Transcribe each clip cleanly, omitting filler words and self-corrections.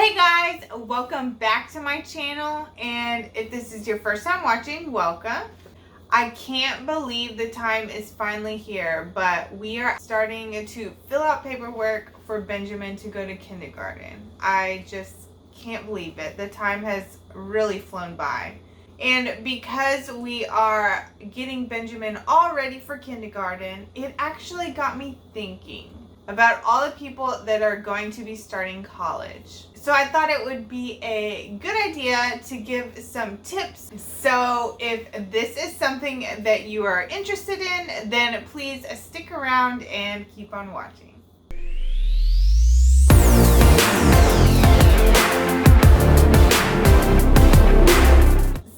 Hey guys, welcome back to my channel, and if this is your first time watching, welcome. I can't believe the time is finally here, but we are starting to fill out paperwork for Benjamin to go to kindergarten. I just can't believe it. The time has really flown by. And because we are getting Benjamin all ready for kindergarten, it actually got me thinking about all the people that are going to be starting college. So I thought it would be a good idea to give some tips. So if this is something that you are interested in, then please stick around and keep on watching.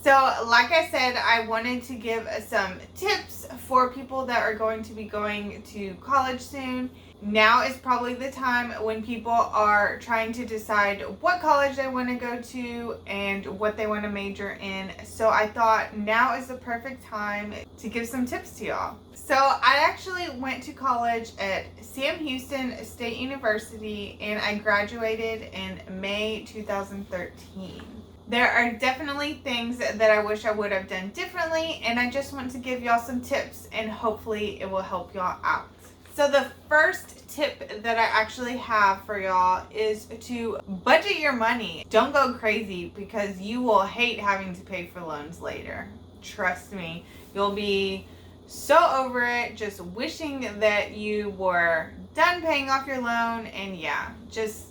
So like I said, I wanted to give some tips for people that are going to be going to college soon. Now is probably the time when people are trying to decide what college they want to go to and what they want to major in. So I thought now is the perfect time to give some tips to y'all. So I actually went to college at Sam Houston State University, and I graduated in May 2013. There are definitely things that I wish I would have done differently, and I just want to give y'all some tips, and hopefully it will help y'all out. So the first tip that I actually have for y'all is to budget your money. Don't go crazy, because you will hate having to pay for loans later. Trust me, you'll be so over it, just wishing that you were done paying off your loan. And yeah, just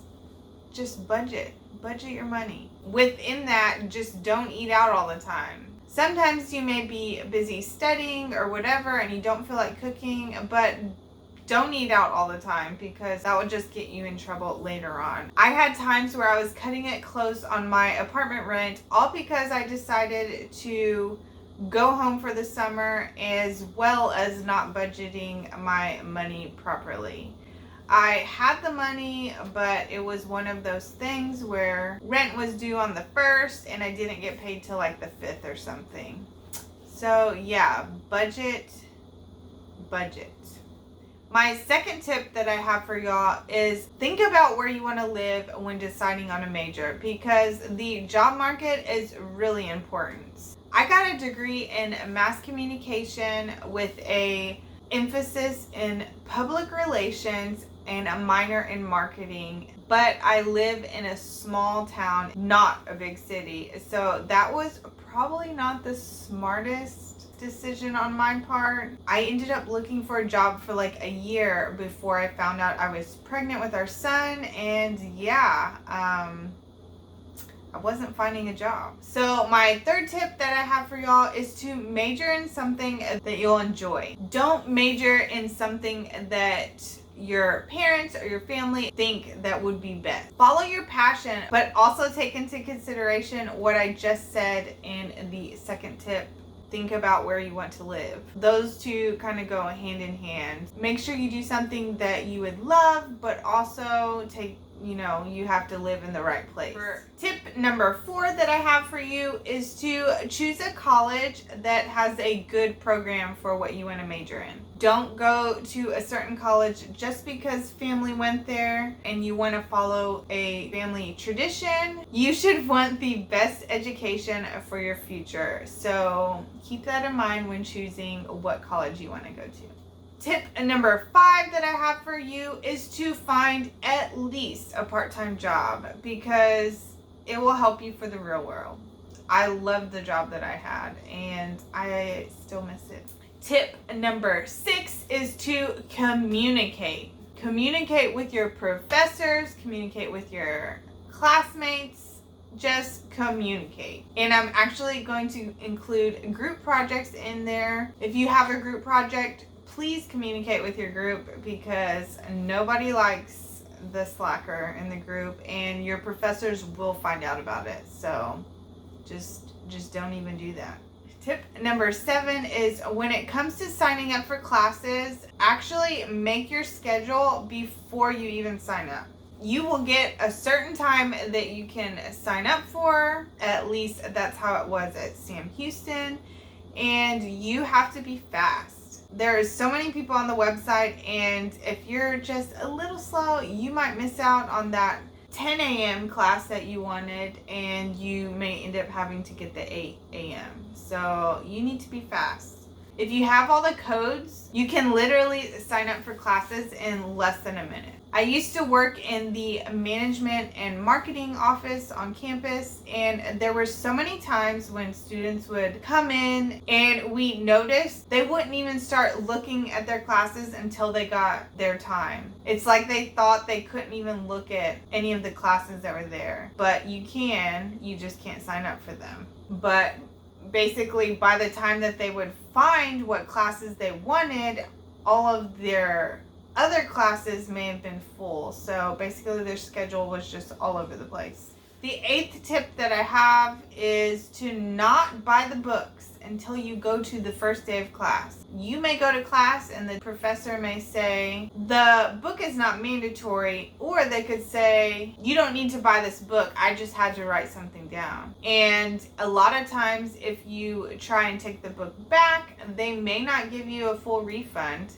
budget your money. Within that, just don't eat out all the time. Sometimes you may be busy studying or whatever and you don't feel like cooking, but don't eat out all the time, because that would just get you in trouble later on. I had times where I was cutting it close on my apartment rent, all because I decided to go home for the summer, as well as not budgeting my money properly. I had the money, but it was one of those things where rent was due on the 1st and I didn't get paid till like the 5th or something. So yeah, budget. My second tip that I have for y'all is think about where you want to live when deciding on a major, because the job market is really important. I got a degree in mass communication with a emphasis in public relations and a minor in marketing, but I live in a small town, not a big city. So that was probably not the smartest decision on my part. I ended up looking for a job for like a year before I found out I was pregnant with our son, and yeah, I wasn't finding a job. So my third tip that I have for y'all is to major in something that you'll enjoy. Don't major in something that your parents or your family think that would be best. Follow your passion, but also take into consideration what I just said in the second tip. Think about where you want to live. Those two kind of go hand in hand. Make sure you do something that you would love, but also you have to live in the right place. Tip number 4 that I have for you is to choose a college that has a good program for what you want to major in. Don't go to a certain college just because family went there and you want to follow a family tradition. You should want the best education for your future. So keep that in mind when choosing what college you want to go to. Tip number 5 that I have for you is to find at least a part-time job, because it will help you for the real world. I loved the job that I had and I still miss it. Tip number 6 is to communicate. Communicate with your professors, communicate with your classmates, just communicate. And I'm actually going to include group projects in there. If you have a group project, please communicate with your group, because nobody likes the slacker in the group, and your professors will find out about it. So just don't even do that. Tip number 7 is, when it comes to signing up for classes, actually make your schedule before you even sign up. You will get a certain time that you can sign up for. At least that's how it was at Sam Houston. And you have to be fast. There are so many people on the website, and if you're just a little slow, you might miss out on that 10 a.m. class that you wanted, and you may end up having to get the 8 a.m. So you need to be fast. If you have all the codes, you can literally sign up for classes in less than a minute. I used to work in the management and marketing office on campus, and there were so many times when students would come in and we noticed they wouldn't even start looking at their classes until they got their time. It's like they thought they couldn't even look at any of the classes that were there. But you can, you just can't sign up for them. But basically, by the time that they would find what classes they wanted, all of their other classes may have been full. So basically their schedule was just all over the place. The 8th tip that I have is to not buy the books until you go to the first day of class. You may go to class and the professor may say, the book is not mandatory, or they could say, you don't need to buy this book, I just had to write something down. And a lot of times if you try and take the book back, they may not give you a full refund.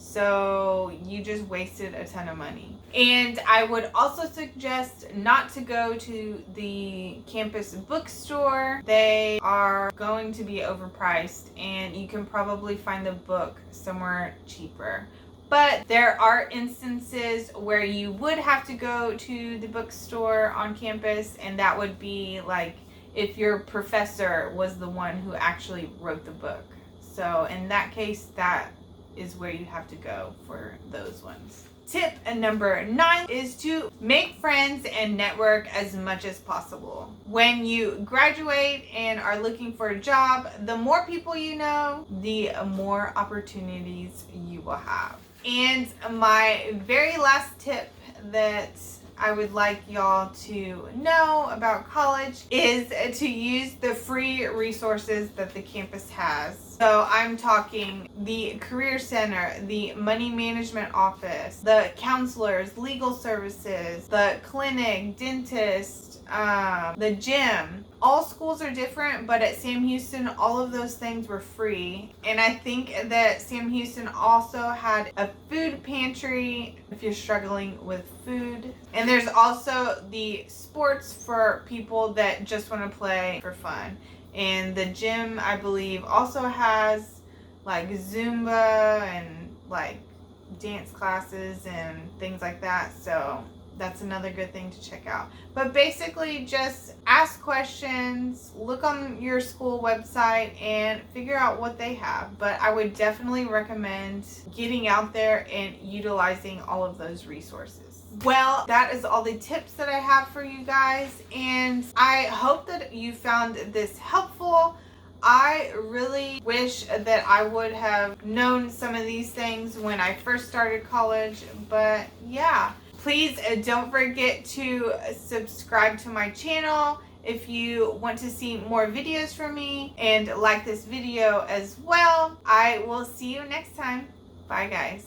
So you just wasted a ton of money. And I would also suggest not to go to the campus bookstore. They are going to be overpriced, and you can probably find the book somewhere cheaper. But there are instances where you would have to go to the bookstore on campus, and that would be like if your professor was the one who actually wrote the book. So in that case, that is where you have to go for those ones. Tip number 9 is to make friends and network as much as possible. When you graduate and are looking for a job, the more people you know, the more opportunities you will have. And my very last tip that I would like y'all to know about college is to use the free resources that the campus has. So I'm talking the Career Center, the Money Management Office, the counselors, legal services, the clinic, dentist, the gym. All schools are different, but at Sam Houston, all of those things were free. And I think that Sam Houston also had a food pantry if you're struggling with food. And there's also the sports for people that just want to play for fun. And the gym, I believe, also has like Zumba and like dance classes and things like that. So that's another good thing to check out. But basically just ask questions, look on your school website and figure out what they have. But I would definitely recommend getting out there and utilizing all of those resources. Well, that is all the tips that I have for you guys, and I hope that you found this helpful. I really wish that I would have known some of these things when I first started college, but yeah. Please don't forget to subscribe to my channel if you want to see more videos from me, and like this video as well. I will see you next time. Bye, guys.